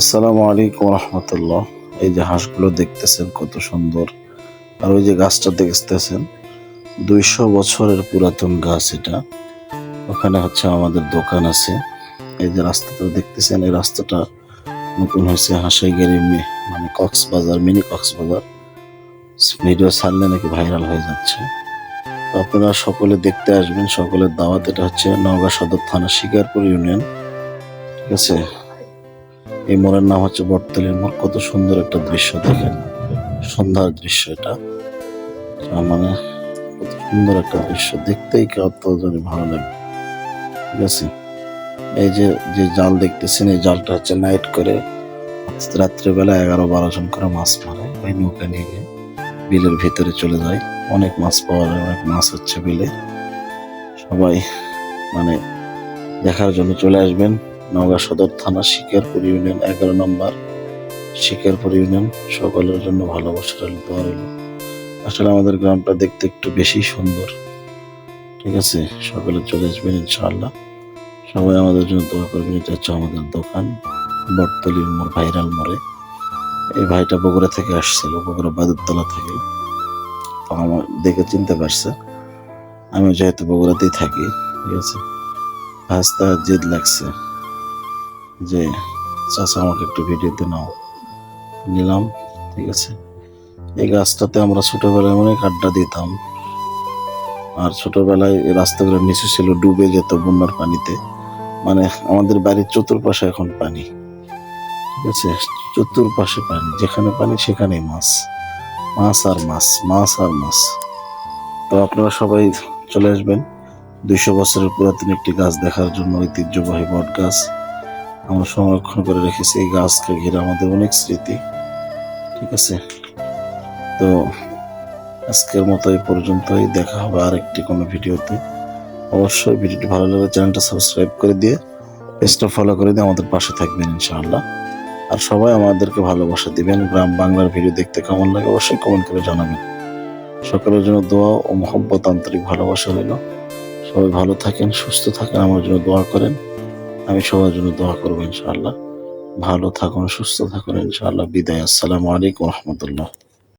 আসসালামু আলাইকুম রহমতুল্লাহ। এই যে হাঁসগুলো দেখতেছেন কত সুন্দর, আর ওই যে গাছটা দেখতেছেন 200 বছরের পুরাতন গাছ এটা। ওখানে আমাদের দোকান আছে। এই যে রাস্তাটা দেখতেছেন, এই রাস্তাটা নতুন হয়েছে হাঁসাইগাড়ি মানে কক্সবাজার, মিনি কক্সবাজার। ভিডিও ছাড়লে নাকি ভাইরাল হয়ে যাচ্ছে। তো আপনারা সকলে দেখতে আসবেন, সকলের দাওয়াত। এটা নওগাঁ সদর থানা, শিকারপুর ইউনিয়ন। ঠিক আছে, এই মোড়ের নাম বটতলির মোড়। কত সুন্দর একটা দৃশ্য দেখেন, সন্ধ্যার দৃশ্য এটা। মানে কত সুন্দর একটা দৃশ্য, দেখতেই কত জানি ভালো লাগে। ঠিক আছে, এই যে যে জাল দেখতেছেন, এই জালটা নাইট করে রাত্রেবেলা 11-12 জন করে মাছ মারে। ওই নৌকা নিয়ে গিয়ে বিলের ভিতরে চলে যায়। অনেক মাছ পাওয়া যায়, অনেক মাছ বিলে। সবাই মানে দেখার জন্য চলে আসবেন। নওগাঁ সদর থানা, শিকারপুর ইউনিয়ন, 11 নম্বর শিকারপুর ইউনিয়ন। সকলের জন্য ভালোবাসা রইল, দোয়া রইল। আসলে আমাদের গ্রামটা দেখতে একটু বেশি সুন্দর। ঠিক আছে, সকলে চলে আসবেন ইনশাআল্লাহ। সবাই আমাদের জন্য দোয়া করবেন। এটা আমাদের দোকান, বটতলির মোড়, ভাইরাল মোড়ে। এই ভাইটা বগুড়া থেকে আসছিল, বগুড়া বাদুরতলা থেকে। তো আমার দেখে চিনতে পারছে, আমি যেহেতু বগুড়াতেই থাকি। ঠিক আছে, আস্তে জেদ লাগছে যে চাচা আমাকে একটু ভিডিওতে নাও, নিলাম। ঠিক আছে, এই গাছটাতে আমরা ছোটবেলায় অনেক আড্ডা দিতাম। আর ছোটবেলায় এই রাস্তাগুলো নিচু ছিল, ডুবে যেত বন্যার পানিতে। মানে আমাদের বাড়ির চতুর্পাশে এখন পানি। ঠিক আছে, চতুর্পাশে পানি, যেখানে পানি সেখানেই মাছ, মাছ আর মাছ, মাছ আর মাছ। তো আপনারা সবাই চলে আসবেন 200 বছরের পুরাতন একটি গাছ দেখার জন্য। ঐতিহ্যবাহী বট গাছ আমরা সংরক্ষণ করে রেখেছি। এই গাছকে ঘিরে আমাদের অনেক স্মৃতি। ঠিক আছে, তো আজকের মতো এই পর্যন্তই। দেখা হবে আরেকটি কোনো ভিডিওতে। অবশ্যই ভিডিওটি ভালো লাগলে চ্যানেলটা সাবস্ক্রাইব করে দিয়ে, পেজটা ফলো করে দিয়ে আমাদের পাশে থাকবেন ইনশাআল্লাহ। আর সবাই আমাদেরকে ভালোবাসা দিবেন। গ্রাম বাংলার ভিডিও দেখতে কেমন লাগে অবশ্যই কমেন্ট করে জানাবেন। সকলের জন্য দোয়া ও মহব্বত, আন্তরিক ভালোবাসা রইল। সবাই ভালো থাকেন, সুস্থ থাকেন, আমার জন্য দোয়া করেন। আমি সবার জন্য দোয়া করবো ইনশাআল্লাহ। ভালো থাকুন, সুস্থ থাকুন ইনশাআল্লাহ। বিদায়। আসসালামু আলাইকুম রহমতুল্লাহ।